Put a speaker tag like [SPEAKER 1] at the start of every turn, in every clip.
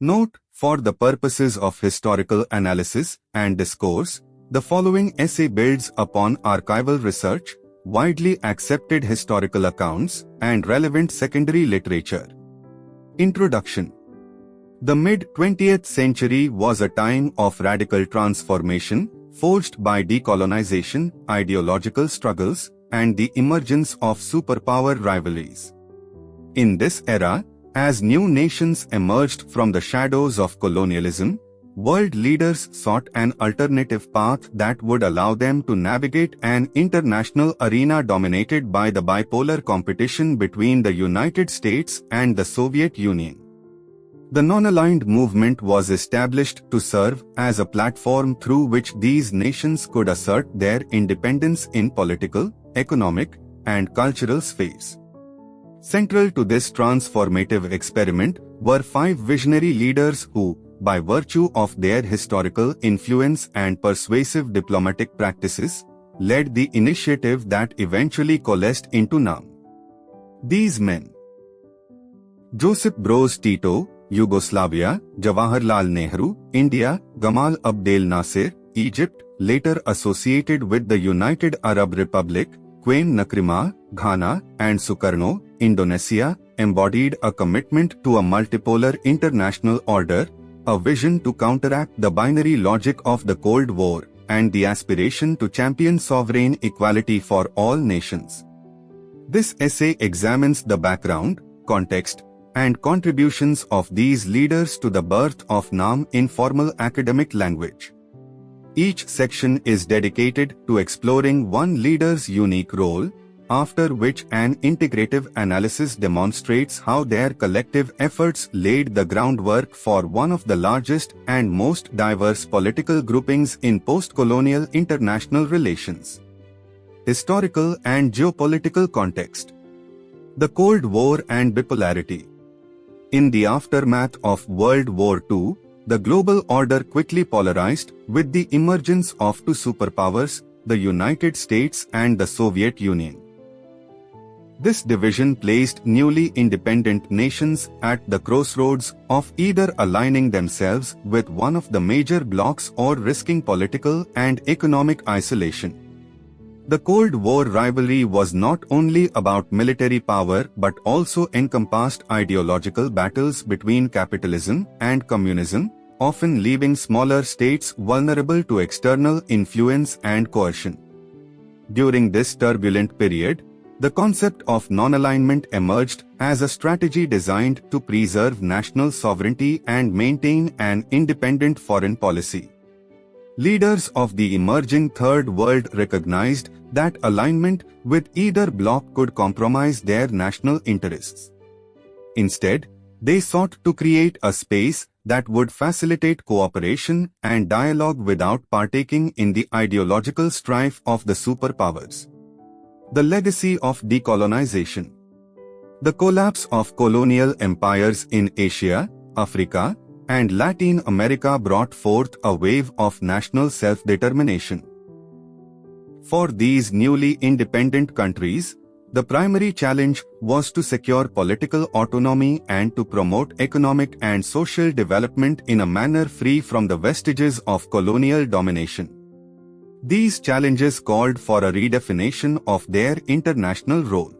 [SPEAKER 1] Note, for the purposes of historical analysis and discourse, the following essay builds upon archival research, widely accepted historical accounts, and relevant secondary literature. Introduction. The mid-20th century was a time of radical transformation, forged by decolonization, ideological struggles, and the emergence of superpower rivalries. In this era, as new nations emerged from the shadows of colonialism, world leaders sought an alternative path that would allow them to navigate an international arena dominated by the bipolar competition between the United States and the Soviet Union. The non-aligned movement was established to serve as a platform through which these nations could assert their independence in political, economic, and cultural spheres. Central to this transformative experiment were 5 visionary leaders who, by virtue of their historical influence and persuasive diplomatic practices, led the initiative that eventually coalesced into NAM. These men: Josip Broz Tito, Yugoslavia; Jawaharlal Nehru, India; Gamal Abdel Nasser, Egypt, later associated with the United Arab Republic; Queen Nkrumah, Ghana; and Sukarno, Indonesia, embodied a commitment to a multipolar international order, a vision to counteract the binary logic of the Cold War, and the aspiration to champion sovereign equality for all nations. This essay examines the background, context, and contributions of these leaders to the birth of NAM in formal academic language. Each section is dedicated to exploring one leader's unique role, after which an integrative analysis demonstrates how their collective efforts laid the groundwork for one of the largest and most diverse political groupings in post-colonial international relations. Historical and geopolitical context. The Cold War and bipolarity. In the aftermath of World War II, the global order quickly polarized with the emergence of 2 superpowers, the United States and the Soviet Union. This division placed newly independent nations at the crossroads of either aligning themselves with one of the major blocs or risking political and economic isolation. The Cold War rivalry was not only about military power but also encompassed ideological battles between capitalism and communism, often leaving smaller states vulnerable to external influence and coercion. During this turbulent period, the concept of non-alignment emerged as a strategy designed to preserve national sovereignty and maintain an independent foreign policy. Leaders of the emerging Third World recognized that alignment with either bloc could compromise their national interests. Instead, they sought to create a space that would facilitate cooperation and dialogue without partaking in the ideological strife of the superpowers. The legacy of decolonization. The collapse of colonial empires in Asia, Africa, and Latin America brought forth a wave of national self-determination. For these newly independent countries, the primary challenge was to secure political autonomy and to promote economic and social development in a manner free from the vestiges of colonial domination. These challenges called for a redefinition of their international role.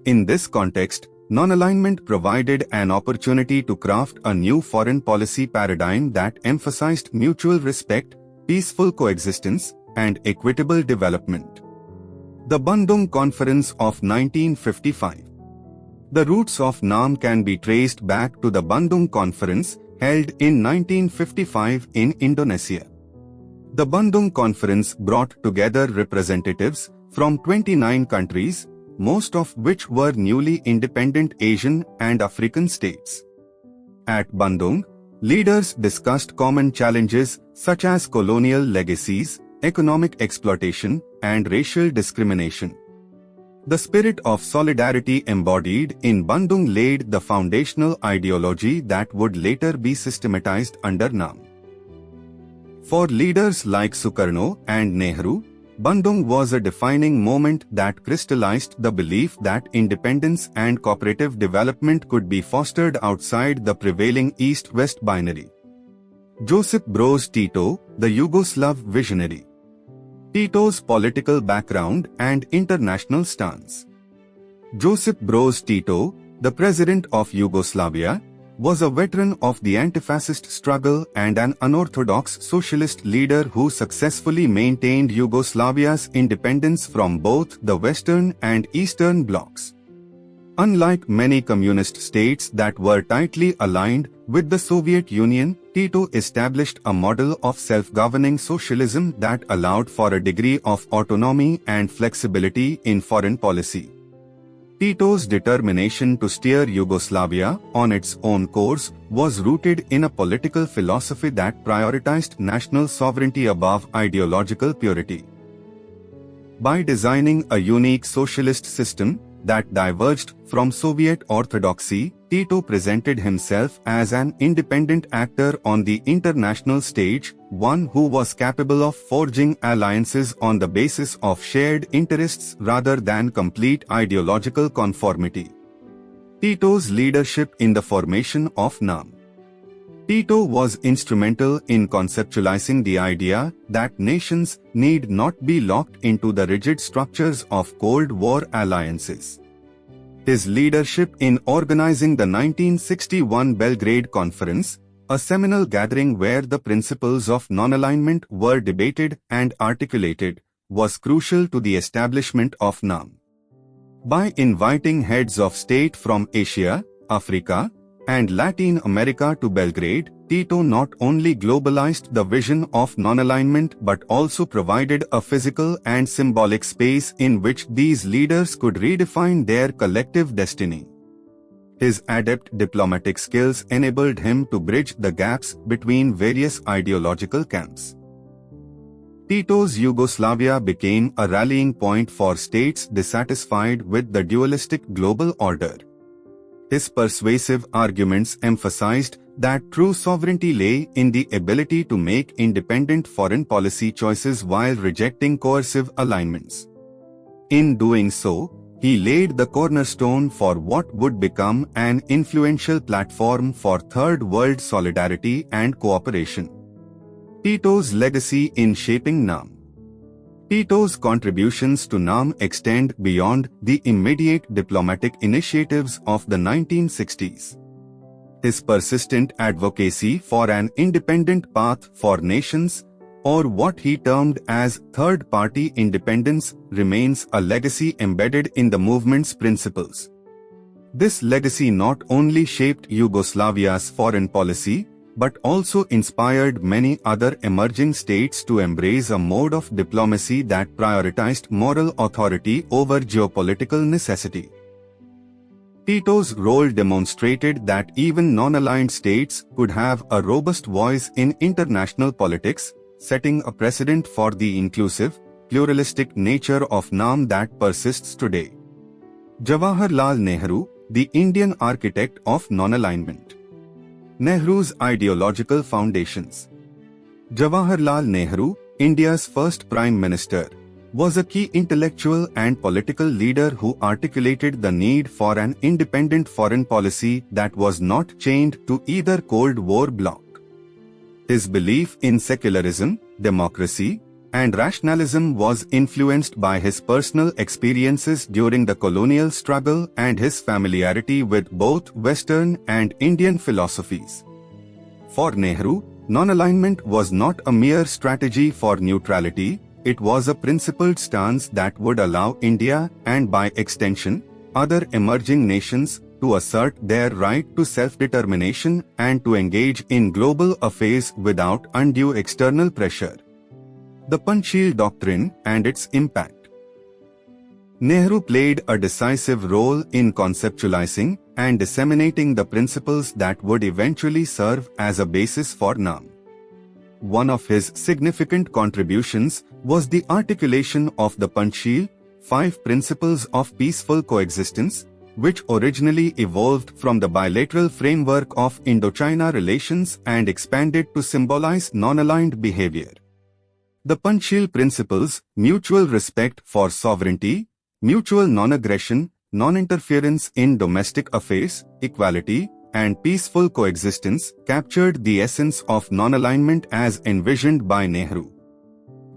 [SPEAKER 1] In this context, non-alignment provided an opportunity to craft a new foreign policy paradigm that emphasized mutual respect, peaceful coexistence, and equitable development. The Bandung Conference of 1955. The roots of NAM can be traced back to the Bandung Conference, held in 1955 in Indonesia. The Bandung Conference brought together representatives from 29 countries, most of which were newly independent Asian and African states. At Bandung, leaders discussed common challenges such as colonial legacies, economic exploitation, and racial discrimination. The spirit of solidarity embodied in Bandung laid the foundational ideology that would later be systematized under NAM. For leaders like Sukarno and Nehru, Bandung was a defining moment that crystallized the belief that independence and cooperative development could be fostered outside the prevailing East-West binary. Josip Broz Tito, the Yugoslav visionary. Tito's political background and international stance. Josip Broz Tito, the President of Yugoslavia, was a veteran of the anti-fascist struggle and an unorthodox socialist leader who successfully maintained Yugoslavia's independence from both the Western and Eastern blocs. Unlike many communist states that were tightly aligned with the Soviet Union, Tito established a model of self-governing socialism that allowed for a degree of autonomy and flexibility in foreign policy. Tito's determination to steer Yugoslavia on its own course was rooted in a political philosophy that prioritized national sovereignty above ideological purity. By designing a unique socialist system that diverged from Soviet orthodoxy, Tito presented himself as an independent actor on the international stage, one who was capable of forging alliances on the basis of shared interests rather than complete ideological conformity. Tito's leadership in the formation of NAM. Tito was instrumental in conceptualizing the idea that nations need not be locked into the rigid structures of Cold War alliances. His leadership in organizing the 1961 Belgrade Conference, a seminal gathering where the principles of non-alignment were debated and articulated, was crucial to the establishment of NAM. By inviting heads of state from Asia, Africa, and Latin America to Belgrade, Tito not only globalized the vision of non-alignment but also provided a physical and symbolic space in which these leaders could redefine their collective destiny. His adept diplomatic skills enabled him to bridge the gaps between various ideological camps. Tito's Yugoslavia became a rallying point for states dissatisfied with the dualistic global order. His persuasive arguments emphasized that true sovereignty lay in the ability to make independent foreign policy choices while rejecting coercive alignments. In doing so, he laid the cornerstone for what would become an influential platform for Third World solidarity and cooperation. Tito's legacy in shaping NAM. Tito's contributions to NAM extend beyond the immediate diplomatic initiatives of the 1960s. His persistent advocacy for an independent path for nations, or what he termed as third-party independence, remains a legacy embedded in the movement's principles. This legacy not only shaped Yugoslavia's foreign policy, but also inspired many other emerging states to embrace a mode of diplomacy that prioritized moral authority over geopolitical necessity. Tito's role demonstrated that even non-aligned states could have a robust voice in international politics, setting a precedent for the inclusive, pluralistic nature of NAM that persists today. Jawaharlal Nehru, the Indian architect of non-alignment. Nehru's ideological foundations. Jawaharlal Nehru, India's first Prime Minister, was a key intellectual and political leader who articulated the need for an independent foreign policy that was not chained to either Cold War bloc. His belief in secularism, democracy, and rationalism was influenced by his personal experiences during the colonial struggle and his familiarity with both Western and Indian philosophies. For Nehru, non-alignment was not a mere strategy for neutrality, it was a principled stance that would allow India, and by extension, other emerging nations, to assert their right to self-determination and to engage in global affairs without undue external pressure. The Panchsheel Doctrine and its impact. Nehru played a decisive role in conceptualizing and disseminating the principles that would eventually serve as a basis for NAM. One of his significant contributions was the articulation of the Panchsheel, 5 Principles of Peaceful Coexistence, which originally evolved from the bilateral framework of Indochina relations and expanded to symbolize non-aligned behavior. The Panchsheel principles, mutual respect for sovereignty, mutual non-aggression, non-interference in domestic affairs, equality, and peaceful coexistence, captured the essence of non-alignment as envisioned by Nehru.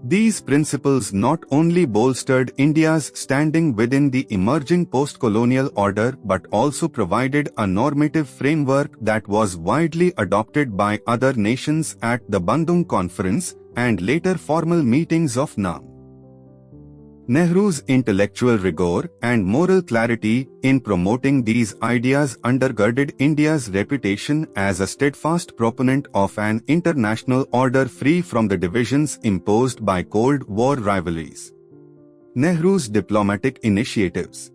[SPEAKER 1] These principles not only bolstered India's standing within the emerging post-colonial order but also provided a normative framework that was widely adopted by other nations at the Bandung Conference and later formal meetings of NAM. Nehru's intellectual rigor and moral clarity in promoting these ideas undergirded India's reputation as a steadfast proponent of an international order free from the divisions imposed by Cold War rivalries. Nehru's diplomatic initiatives.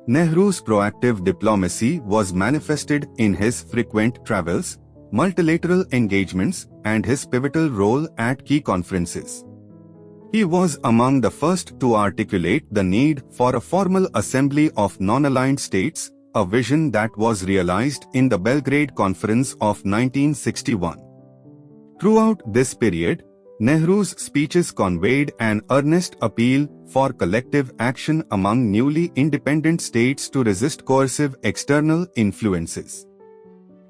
[SPEAKER 1] Nehru's proactive diplomacy was manifested in his frequent travels, multilateral engagements, and his pivotal role at key conferences. He was among the first to articulate the need for a formal assembly of non-aligned states, a vision that was realized in the Belgrade Conference of 1961. Throughout this period, Nehru's speeches conveyed an earnest appeal for collective action among newly independent states to resist coercive external influences.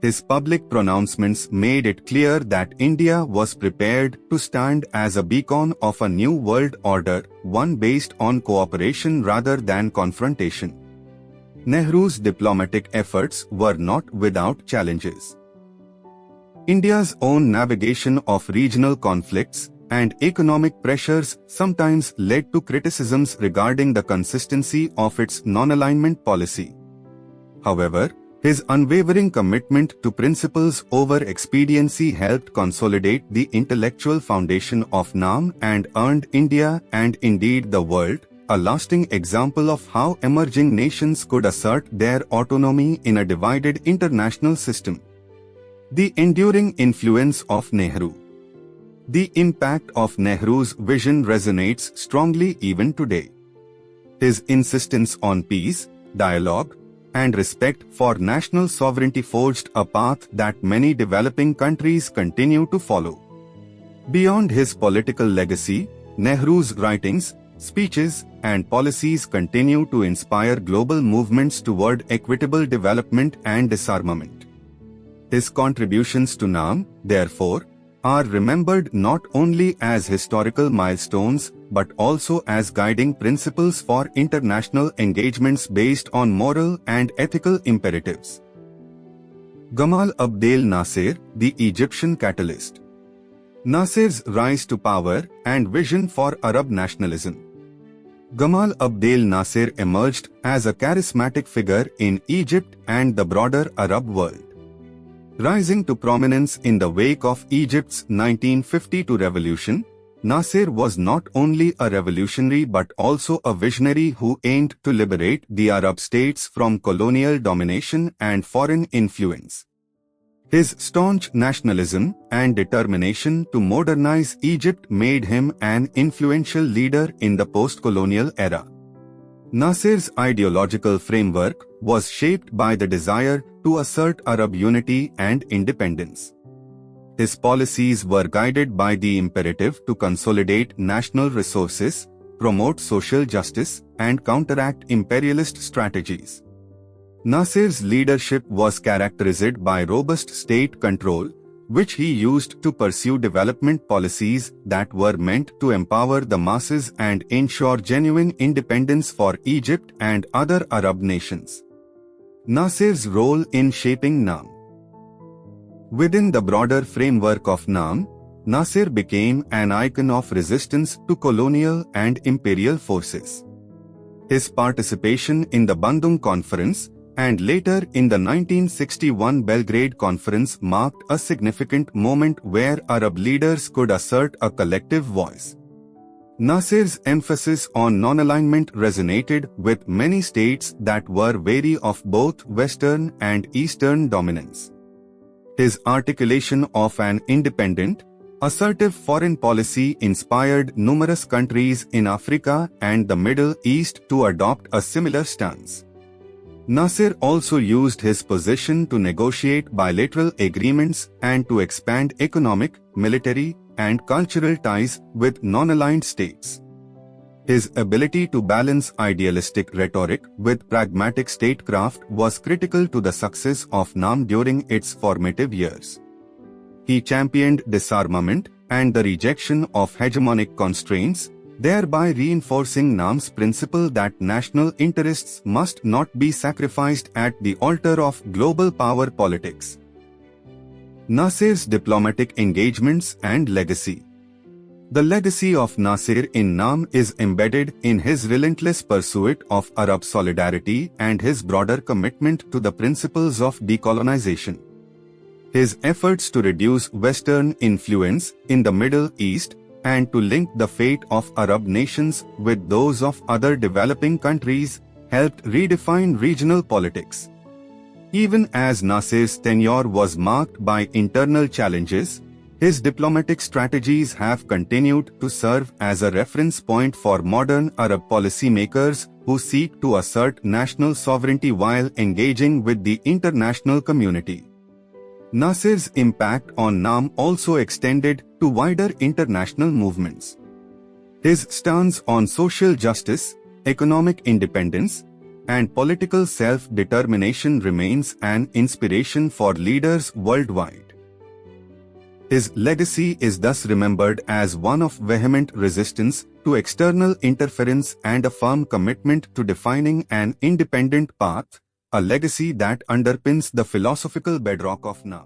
[SPEAKER 1] His public pronouncements made it clear that India was prepared to stand as a beacon of a new world order, one based on cooperation rather than confrontation. Nehru's diplomatic efforts were not without challenges. India's own navigation of regional conflicts and economic pressures sometimes led to criticisms regarding the consistency of its non-alignment policy. However, his unwavering commitment to principles over expediency helped consolidate the intellectual foundation of NAM and earned India and indeed the world a lasting example of how emerging nations could assert their autonomy in a divided international system. The enduring influence of Nehru. The impact of Nehru's vision resonates strongly even today. His insistence on peace, dialogue, and respect for national sovereignty forged a path that many developing countries continue to follow. Beyond his political legacy, Nehru's writings, speeches, and policies continue to inspire global movements toward equitable development and disarmament. His contributions to NAM, therefore, are remembered not only as historical milestones but also as guiding principles for international engagements based on moral and ethical imperatives. Gamal Abdel Nasser, the Egyptian catalyst. Nasser's rise to power and vision for Arab nationalism. Gamal Abdel Nasser emerged as a charismatic figure in Egypt and the broader Arab world. Rising to prominence in the wake of Egypt's 1952 revolution, Nasser was not only a revolutionary but also a visionary who aimed to liberate the Arab states from colonial domination and foreign influence. His staunch nationalism and determination to modernize Egypt made him an influential leader in the post-colonial era. Nasser's ideological framework was shaped by the desire to assert Arab unity and independence. His policies were guided by the imperative to consolidate national resources, promote social justice, and counteract imperialist strategies. Nasser's leadership was characterized by robust state control, which he used to pursue development policies that were meant to empower the masses and ensure genuine independence for Egypt and other Arab nations. Nasser's role in shaping NAM. Within the broader framework of NAM, Nasser became an icon of resistance to colonial and imperial forces. His participation in the Bandung Conference and later in the 1961 Belgrade Conference marked a significant moment where Arab leaders could assert a collective voice. Nasser's emphasis on non-alignment resonated with many states that were wary of both Western and Eastern dominance. His articulation of an independent, assertive foreign policy inspired numerous countries in Africa and the Middle East to adopt a similar stance. Nasser also used his position to negotiate bilateral agreements and to expand economic, military, and cultural ties with non-aligned states. His ability to balance idealistic rhetoric with pragmatic statecraft was critical to the success of NAM during its formative years. He championed disarmament and the rejection of hegemonic constraints, thereby reinforcing NAM's principle that national interests must not be sacrificed at the altar of global power politics. Nasser's diplomatic engagements and legacy. The legacy of Nasser in NAM is embedded in his relentless pursuit of Arab solidarity and his broader commitment to the principles of decolonization. His efforts to reduce Western influence in the Middle East and to link the fate of Arab nations with those of other developing countries helped redefine regional politics. Even as Nasser's tenure was marked by internal challenges, his diplomatic strategies have continued to serve as a reference point for modern Arab policymakers who seek to assert national sovereignty while engaging with the international community. Nasser's impact on NAM also extended to wider international movements. His stance on social justice, economic independence, and political self-determination remains an inspiration for leaders worldwide. His legacy is thus remembered as one of vehement resistance to external interference and a firm commitment to defining an independent path, a legacy that underpins the philosophical bedrock of NAM.